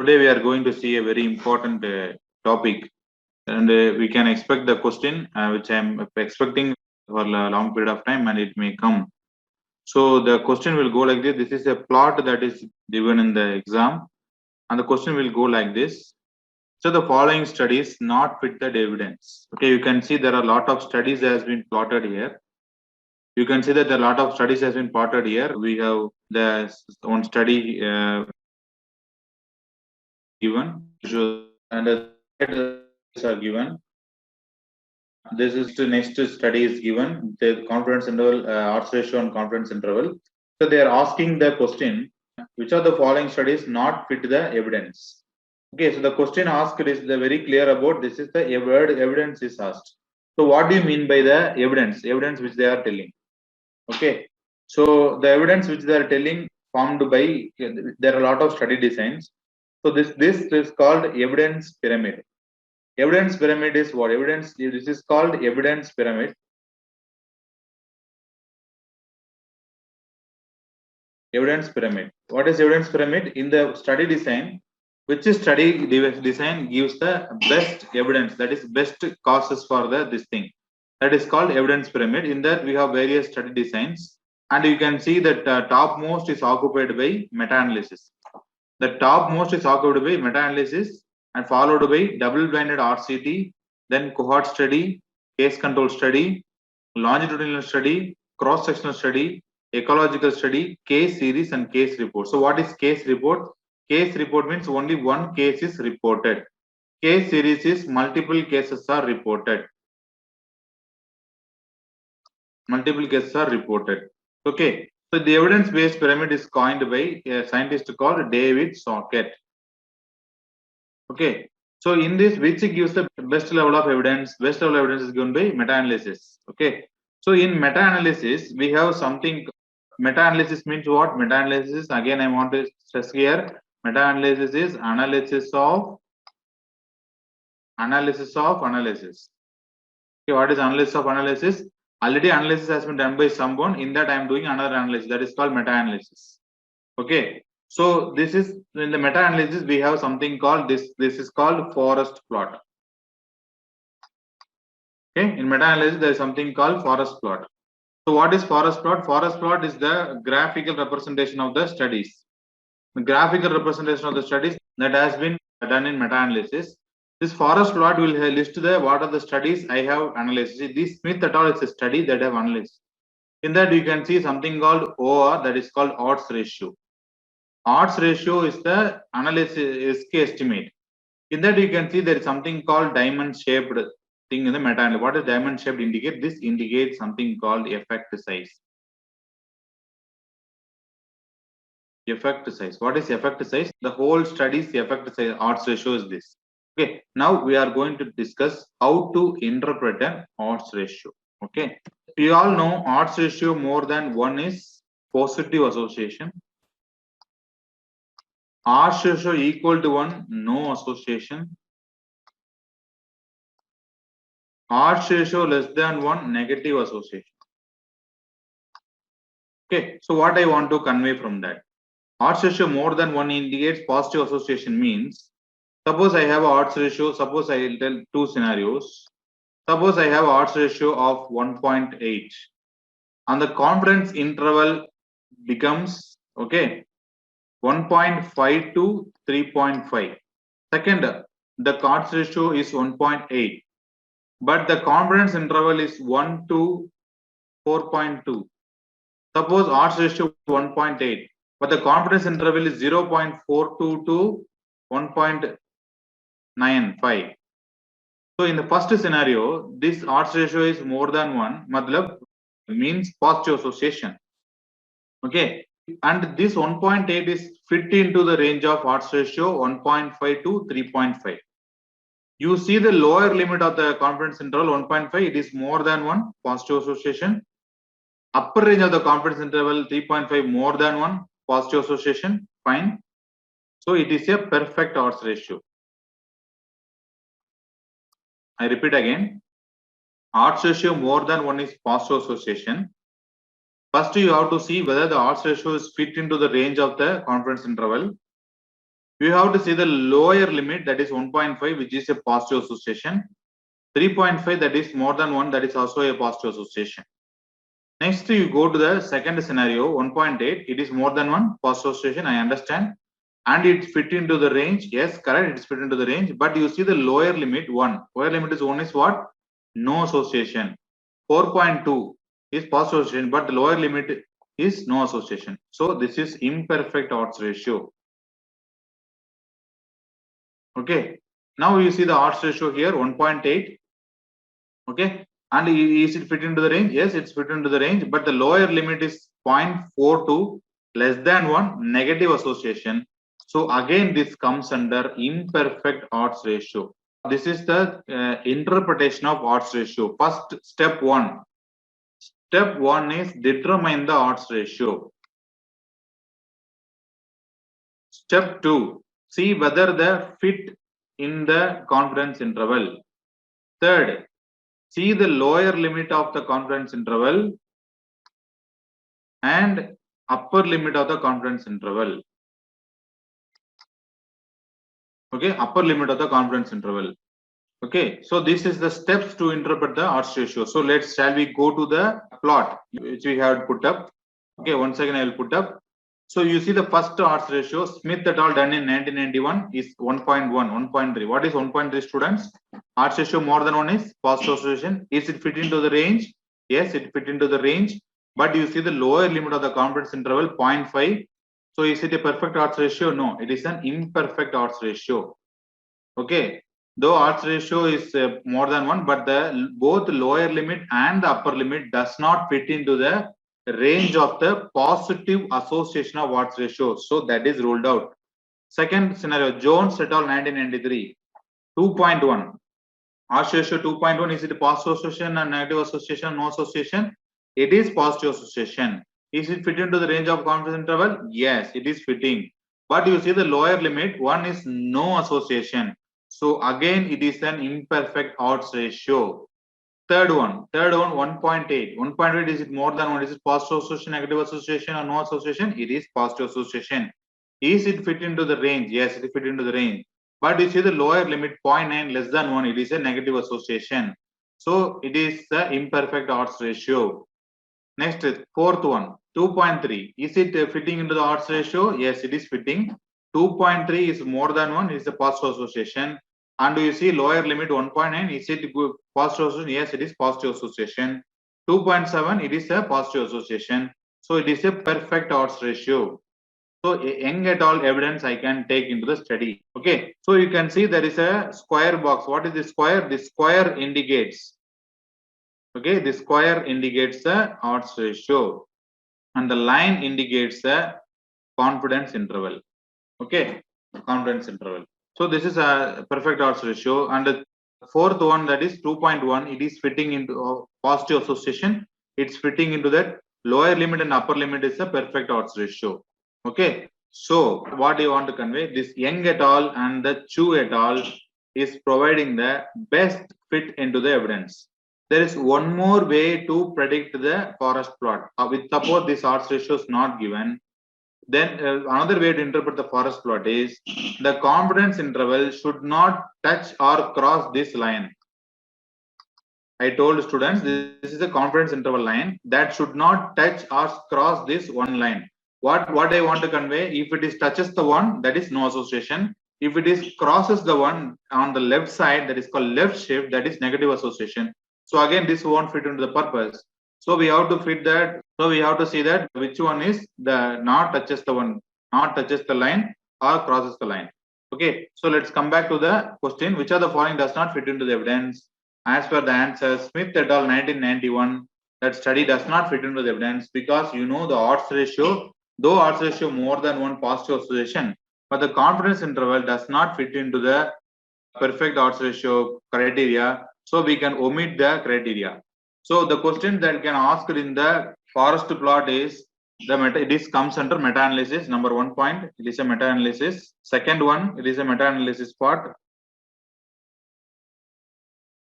Today we are going to see a very important topic, and we can expect the question, which I am expecting for a long period of time, and it may come. So the question will go like this. This is a plot that is given in the exam, and the question will go like this. So the following studies not fit the evidence. Okay, you can see there are a lot of studies that has been plotted here. You can see that a lot of studies has been plotted here. We have the one study given, and the are given. This is the next study is given, the confidence interval, odds ratio and confidence interval. So they are asking the question, which of the following studies not fit the evidence? Okay, so the question asked is the very clear about this is the word evidence is asked. So what do you mean by the evidence? Evidence which they are telling. Okay, so the evidence which they are telling formed by, there are a lot of study designs. So this is called evidence pyramid. Evidence pyramid is what? Evidence, this is called evidence pyramid. Evidence pyramid. What is evidence pyramid? In the study design, which study design gives the best evidence, that is best causes for this thing. That is called evidence pyramid. In that we have various study designs, and you can see that topmost is occupied by meta-analysis. The topmost is occupied by meta-analysis and followed by double-blinded RCT, then cohort study, case control study, longitudinal study, cross-sectional study, ecological study, case series, and case report. So what is case report? Case report means only one case is reported. Case series is multiple cases are reported. Multiple cases are reported. Okay. So the evidence-based pyramid is coined by a scientist called David Socket. Okay. So in this, which gives the best level of evidence? Best level of evidence is given by meta-analysis. Okay. So in meta-analysis, we have something. Meta-analysis means what? Meta-analysis, again I want to stress here, meta-analysis is analysis of analysis. Okay, what is analysis of analysis? Already analysis has been done by someone. In that I am doing another analysis, that is called meta-analysis. Okay, so this is in the meta-analysis we have something called this is called forest plot. Okay, in meta-analysis there is something called forest plot. So what is forest plot? Forest plot is the graphical representation of the studies. The graphical representation of the studies that has been done in meta-analysis. This forest plot will list the what are the studies I have analyzed. This Smith et al. Is a study that I have analyzed. In that you can see something called OR, that is called odds ratio. Odds ratio is the analysis risk estimate. In that you can see there is something called diamond shaped thing in the meta-analysis. What does diamond shaped indicate? This indicates something called effect size. Effect size. What is effect size? The whole study's effect size odds ratio is this. Okay, now we are going to discuss how to interpret an odds ratio. Okay, you all know odds ratio more than one is positive association. Odds ratio equal to 1, no association. Odds ratio less than 1, negative association. Okay, so what I want to convey from that? Odds ratio more than 1 indicates positive association means, suppose I have a odds ratio, suppose I will tell two scenarios. Suppose I have a odds ratio of 1.8 and the confidence interval becomes, okay, 1.5 to 3.5. Second, the odds ratio is 1.8, but the confidence interval is 1 to 4.2. Suppose odds ratio 1.8, but the confidence interval is 0.42 to 1.95. So in the first scenario, this odds ratio is more than 1, matlab means positive association. Okay, and this 1.8 is fit into the range of odds ratio 1.5 to 3.5. You see the lower limit of the confidence interval 1.5, it is more than 1, positive association. Upper range of the confidence interval 3.5, more than 1, positive association, fine. So it is a perfect odds ratio. I repeat again, odds ratio more than 1 is positive association. First you have to see whether the odds ratio is fit into the range of the confidence interval. You have to see the lower limit, that is 1.5, which is a positive association. 3.5, that is more than 1, that is also a positive association. Next, you go to the second scenario, 1.8, it is more than 1 positive association, I understand. And it fit into the range. Yes, correct, it's fit into the range. But you see the lower limit 1. Lower limit is 1 is what? No association. 4.2 is positive association, but the lower limit is no association. So this is imperfect odds ratio. Okay. Now you see the odds ratio here, 1.8. Okay. And is it fit into the range? Yes, it's fit into the range, but the lower limit is 0.42, less than 1, negative association. So again, this comes under imperfect odds ratio. This is the interpretation of odds ratio. First, step 1. Step 1 is determine the odds ratio. Step 2, see whether the fit in the confidence interval. Third, see the lower limit of the confidence interval and upper limit of the confidence interval. Okay, upper limit of the confidence interval. Okay, so this is the steps to interpret the odds ratio. So shall we go to the plot which we have put up. Okay, once again I will put up. So you see the first odds ratio, Smith et al. Done in 1991 is 1.1, 1.3. What is 1.3, students? Odds ratio more than 1 is positive association. Is it fit into the range? Yes, it fit into the range. But you see the lower limit of the confidence interval 0.5. So is it a perfect odds ratio? No, it is an imperfect odds ratio. Okay, though odds ratio is more than 1, but the both lower limit and the upper limit does not fit into the range of the positive association of odds ratio. So that is ruled out. Second scenario, Jones et al. 1993, 2.1. Odds ratio 2.1, is it a positive association and negative association, no association? It is positive association. Is it fit into the range of confidence interval? Yes, it is fitting. But you see the lower limit, 1 is no association. So again, it is an imperfect odds ratio. Third one, 1.8. 1.8, is it more than 1? Is it positive association, negative association, or no association? It is positive association. Is it fit into the range? Yes, it fit into the range. But you see the lower limit 0.9 less than 1, it is a negative association. So it is the imperfect odds ratio. Next, fourth one, 2.3. Is it fitting into the odds ratio? Yes, it is fitting. 2.3 is more than 1, it is a positive association. And you see lower limit 1.9, is it good positive association? Yes, it is positive association. 2.7, it is a positive association. So it is a perfect odds ratio. So Young et al. Evidence I can take into the study. Okay, so you can see there is a square box. What is the square? The square indicates. Okay, the square indicates the odds ratio, and the line indicates the confidence interval. Okay, confidence interval. So this is a perfect odds ratio, and the fourth one, that is 2.1. It is fitting into positive association. It's fitting into that lower limit and upper limit is a perfect odds ratio. Okay, so what do you want to convey? This Young et al. And the Chu et al. Is providing the best fit into the evidence. There is one more way to predict the forest plot. With suppose this odds ratio is not given, then another way to interpret the forest plot is the confidence interval should not touch or cross this line. I told students this is a confidence interval line that should not touch or cross this one line. What I want to convey, if it is touches the one, that is no association. If it is crosses the one on the left side, that is called left shift, that is negative association. So again, this won't fit into the purpose. So we have to fit that. So we have to see that which one is the not touches the one, not touches the line or crosses the line. Okay, so let's come back to the question. Which of the following does not fit into the evidence? As per the answer, Smith et al. 1991, that study does not fit into the evidence because you know the odds ratio, though odds ratio more than 1 positive association, but the confidence interval does not fit into the perfect odds ratio criteria. So we can omit the criteria. So the question that can ask in the forest plot is comes under meta-analysis. Number 1 point, it is a meta-analysis. Second one, it is a meta-analysis part.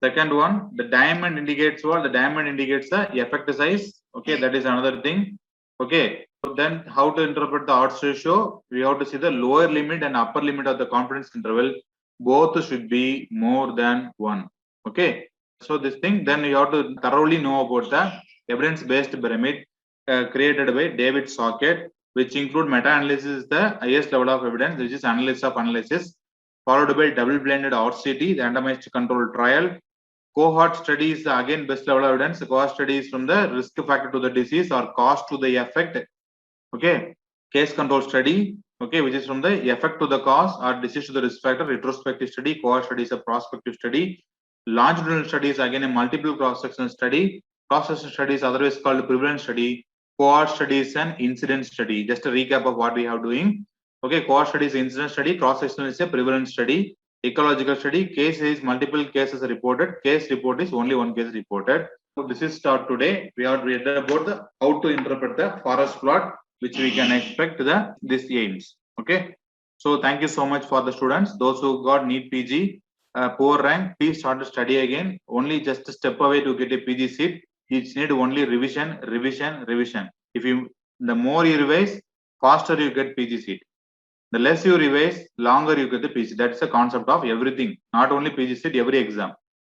Second one, the diamond indicates what? The diamond indicates the effect size. Okay, that is another thing. Okay. So then how to interpret the odds ratio? We have to see the lower limit and upper limit of the confidence interval. Both should be more than 1. Okay. So this thing, then you have to thoroughly know about the evidence-based pyramid created by David Socket, which include meta-analysis, the highest level of evidence, which is analysis of analysis, followed by double-blinded RCT, the randomized controlled trial. Cohort study is again best level of evidence. Cohort study is from the risk factor to the disease or cause to the effect. Okay. Case control study, okay, which is from the effect to the cause or disease to the risk factor. Retrospective study. Cohort study is a prospective study. Longitudinal study is again a multiple cross-section study. Cross-section study is otherwise called prevalence study. Cohort study is an incidence study. Just a recap of what we have doing. Okay, cohort study is incidence study. Cross-section is a prevalence study. Ecological study, case is multiple cases reported. Case report is only one case reported. So this is start today. We have read about the how to interpret the forest plot, which we can expect the this aims. Okay. So thank you so much for the students. Those who got NEET PG, poor rank, please start to study again. Only just a step away to get a PG seat. You need only revision, revision, revision. If you the more you revise, faster you get PG seat. The less you revise, longer you get the PG. That's the concept of everything, not only PG seat, every exam.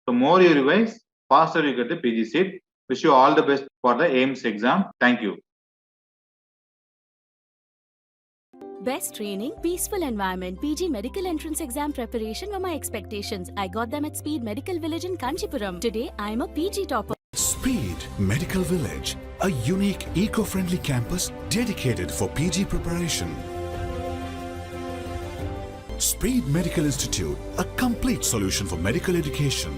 So more you revise, faster you get the PG seat. Wish you all the best for the AIMS exam. Thank you. Best training, peaceful environment, PG medical entrance exam preparation were my expectations. I got them at Speed Medical Village in Kanchipuram. Today, I am a PG topper. Speed Medical Village, a unique eco-friendly campus dedicated for PG preparation. Speed Medical Institute, a complete solution for medical education.